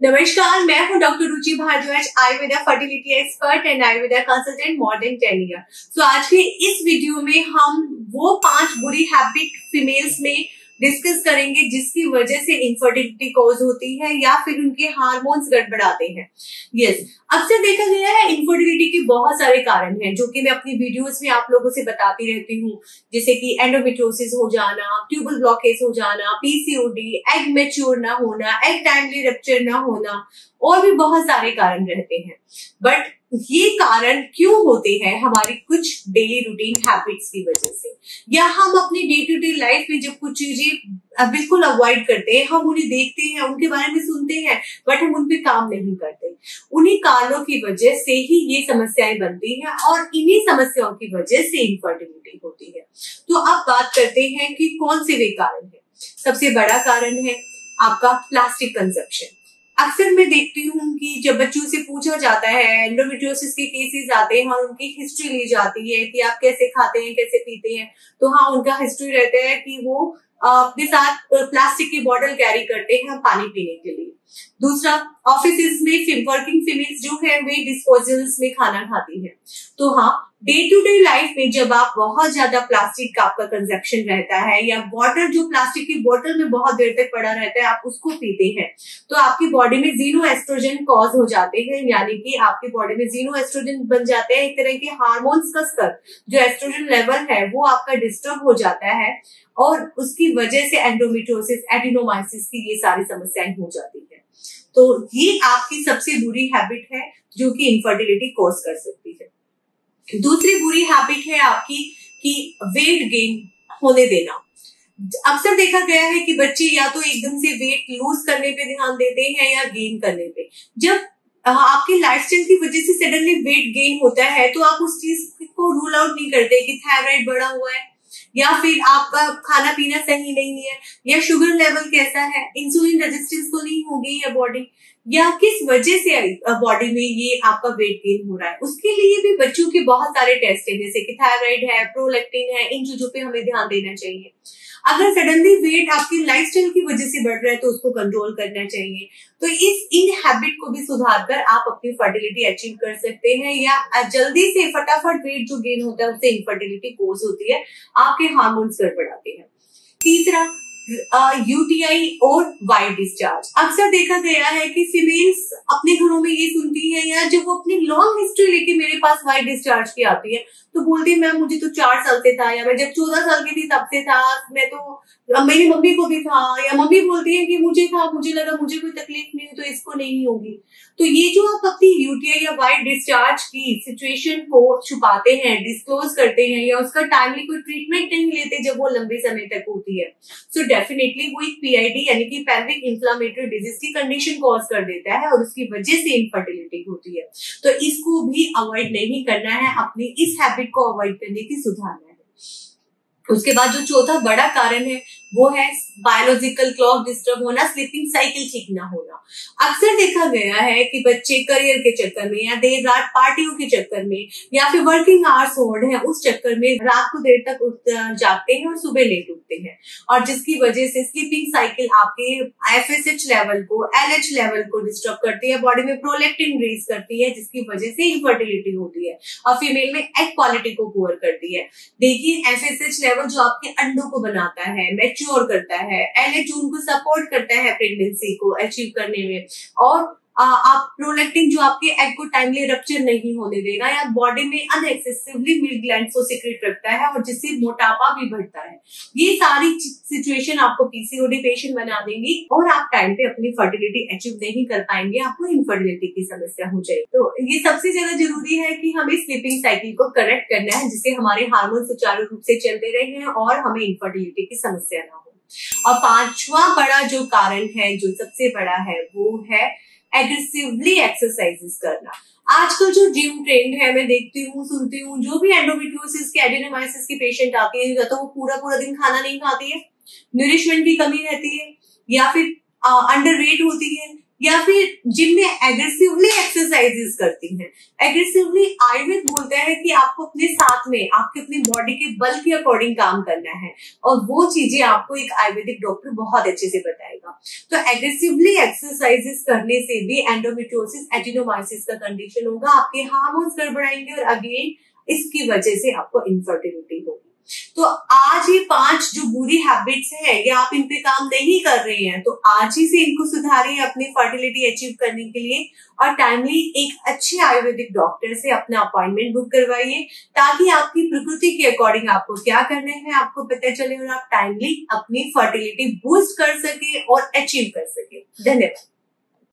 नमस्कार, मैं हूं doctor Ruchi Bhardwaj, Ayurveda fertility expert and Ayurveda consultant more than 10 year. तो आज के इस वीडियो में हम वो 5 बुरी हैबिट फीमेल्स में डिस्कस करेंगे जिसकी वजह से इनफर्टिलिटी कॉज होती है या फिर उनके हार्मोन्स गड़बड़ाते हैं। यस, अक्सर देखा गया है इनफर्टिलिटी के बहुत सारे कारण हैं जो कि मैं अपनी वीडियोस में आप लोगों से बताती रहती हूँ, जैसे कि एंडोमेट्रियोसिस हो जाना, ट्यूबल ब्लॉकेज हो जाना, पीसीओडी, एग मैच्योर ना होना, एग टाइमली रप्चर ना होना और भी बहुत सारे कारण रहते हैं। बट ये कारण क्यों होते हैं? हमारी कुछ डेली रूटीन हैबिट्स की वजह से, या हम अपनी डे टू डे लाइफ में जब कुछ चीजें बिल्कुल अवॉइड करते हैं, हम उन्हें देखते हैं, उनके बारे में सुनते हैं, बट हम उन पे काम नहीं करते। उन्हीं कारणों की वजह से ही ये समस्याएं बनती हैं और इन्हीं समस्याओं की वजह से इनफर्टिलिटी होती है। तो अब बात करते हैं कि कौन से वे कारण है। सबसे बड़ा कारण है आपका प्लास्टिक कंजप्शन। अक्सर मैं देखती हूँ कि जब बच्चों से पूछा जाता है, एंडोमेट्रियोसिस के केसेस आते हैं और उनकी हिस्ट्री ली जाती है कि आप कैसे खाते हैं, कैसे पीते हैं, तो हाँ, उनका हिस्ट्री रहता है कि वो अपने साथ प्लास्टिक की बोतल कैरी करते हैं पानी पीने के लिए। दूसरा, ऑफिस में वर्किंग फीमेल्स जो है वे डिस्पोजल्स में खाना खाती है। तो हाँ, डे टू डे लाइफ में जब आप बहुत ज्यादा प्लास्टिक का आपका कंजप्शन रहता है या वाटर जो प्लास्टिक की बोतल में बहुत देर तक पड़ा रहता है आप उसको पीते हैं, तो आपकी बॉडी में जीनो एस्ट्रोजन कॉज हो जाते हैं, यानी कि आपकी बॉडी में जीनो एस्ट्रोजन बन जाते हैं। एक तरह के हार्मोन्स का स्तर, जो एस्ट्रोजन लेवल है वो आपका डिस्टर्ब हो जाता है और उसकी वजह से एंडोमेट्रियोसिस, एडिनोमाइसिस की ये सारी समस्याएं हो जाती है। तो ये आपकी सबसे बुरी हैबिट है जो कि इनफर्टिलिटी कॉज कर सकती है। दूसरी बुरी हैबिट है आपकी कि वेट गेन होने देना। अक्सर देखा गया है कि बच्चे या तो एकदम से वेट लूज करने पे ध्यान देते हैं या गेन करने पे। जब आपकी लाइफस्टाइल की वजह से सडनली वेट गेन होता है तो आप उस चीज को रूल आउट नहीं करते कि थायराइड बढ़ा हुआ है या फिर आपका खाना पीना सही नहीं है या शुगर लेवल कैसा है, इंसुलिन रेजिस्टेंस तो नहीं होगी या बॉडी, या किस वजह से बॉडी में ये आपका वेट गेन हो रहा है। उसके लिए भी बच्चों के बहुत सारे टेस्ट है, जैसे कि थायराइड है, प्रोलैक्टिन है, इन चीजों पे हमें ध्यान देना चाहिए। अगर सडनली वेट आपकी लाइफस्टाइल की वजह से बढ़ रहा है तो उसको कंट्रोल करना चाहिए। तो इन हैबिट को भी सुधार कर आप अपनी फर्टिलिटी अचीव कर सकते हैं, या जल्दी से फटाफट वेट जो गेन होता है उससे इनफर्टिलिटी कॉज होती है, आपके हार्मोन्स गड़बड़ाते हैं। तीसरा, यूटीआई और वाइट डिस्चार्ज। अक्सर देखा गया है कि फीमेल्स अपने घरों में ये सुनती है, या जब वो अपनी लॉन्ग हिस्ट्री लेके मेरे पास वाइट डिस्चार्ज की आती है तो बोलती है मैम मुझे तो 4 साल से था, या मैं जब 14 साल की थी तब से था, मैं तो मेरी मम्मी को भी था, या मम्मी बोलती है कि मुझे था, मुझे लगा मुझे कोई तकलीफ नहीं हुई तो इसको नहीं होगी। तो ये जो आप अपनी यूटीआई या वाइट डिस्चार्ज की सिचुएशन को छुपाते हैं, डिस्क्लोज करते हैं, या उसका टाइमली कोई ट्रीटमेंट नहीं लेते जब वो लंबे समय तक होती है, सो डेफिनेटली वो एक पीआईडी यानी कि पेल्विक इंफ्लेमेटरी डिजीज की कंडीशन कॉज कर देता है और उसकी वजह से इनफर्टिलिटी होती है। तो इसको भी अवॉइड नहीं करना है, अपनी इस हैबिट को अवॉइड करने की सुधारना है। उसके बाद जो चौथा बड़ा कारण है वो है बायोलॉजिकल क्लॉक डिस्टर्ब होना, स्लीपिंग साइकिल ठीक ना होना। अक्सर देखा गया है कि बच्चे करियर के चक्कर में या देर रात पार्टियों के चक्कर में या फिर वर्किंग आवर्स हो रहे हैं उस चक्कर में रात को देर तक जागते हैं और सुबह लेट उठते हैं, और जिसकी वजह से स्लीपिंग साइकिल आपके एफएसएच लेवल को, एलएच लेवल को डिस्टर्ब करती है, बॉडी में प्रोलैक्टिन रिलीज करती है, जिसकी वजह से इनफर्टिलिटी होती है और फीमेल में एग क्वालिटी को पुअर करती है। देखिए, एफएसएच लेवल जो आपके अंडों को बनाता है, मैच्योर करता है, एलएच उनको सपोर्ट करता है प्रेगनेंसी को अचीव करने में, और आप प्रोलैक्टिन जो आपके एग को टाइमली रप्चर नहीं होने देगा या बॉडी में अनएक्सेसिवली मिल्क ग्लैंड्स को सीक्रेट रखता है और जिससे मोटापा भी बढ़ता है। ये सारी सिचुएशन आपको पीसीओडी पेशेंट बना देंगी और आप टाइम पे अपनी फर्टिलिटी अचीव नहीं कर पाएंगे, आपको इनफर्टिलिटी की समस्या हो जाएगी। तो ये सबसे ज्यादा जरूरी है कि हमें स्लीपिंग साइकिल को करेक्ट करना है, जिससे हमारे हार्मोन सुचारू रूप से चलते रहे और हमें इनफर्टिलिटी की समस्या ना हो। और पांचवा बड़ा जो कारण है, जो सबसे बड़ा है, वो है एग्रेसिवली एक्सरसाइजेस करना। आजकल जो जिम ट्रेंड है, मैं देखती हूँ, सुनती हूँ, जो भी एंडोमेट्रियोसिस के, एडिनोमाइसिस की पेशेंट आती है, या तो वो पूरा दिन खाना नहीं खाती है, न्यूट्रिशन की कमी रहती है, या फिर अंडरवेट होती है, या फिर जिनमें एग्रेसिवली एक्सरसाइजेस करती हैं। एग्रेसिवली आयुर्वेद बोलता है कि आपको अपने साथ में आपके अपनी बॉडी के बल के अकॉर्डिंग काम करना है, और वो चीजें आपको एक आयुर्वेदिक डॉक्टर बहुत अच्छे से बताएगा। तो एग्रेसिवली एक्सरसाइजेस करने से भी एंडोमेट्रियोसिस, एडिनोमाइसिस का कंडीशन होगा, आपके हार्मोन्स गड़बड़ाएंगे और अगेन इसकी वजह से आपको इनफर्टिलिटी होगी। तो आज ये 5 जो बुरी हैबिट्स है, या आप इन पे काम नहीं कर रहे हैं, तो आज ही से इनको सुधारिए अपनी फर्टिलिटी अचीव करने के लिए, और टाइमली एक अच्छे आयुर्वेदिक डॉक्टर से अपना अपॉइंटमेंट बुक करवाइए, ताकि आपकी प्रकृति के अकॉर्डिंग आपको क्या करना है आपको पता चले, और आप टाइमली अपनी फर्टिलिटी बूस्ट कर सके और अचीव कर सके। धन्यवाद।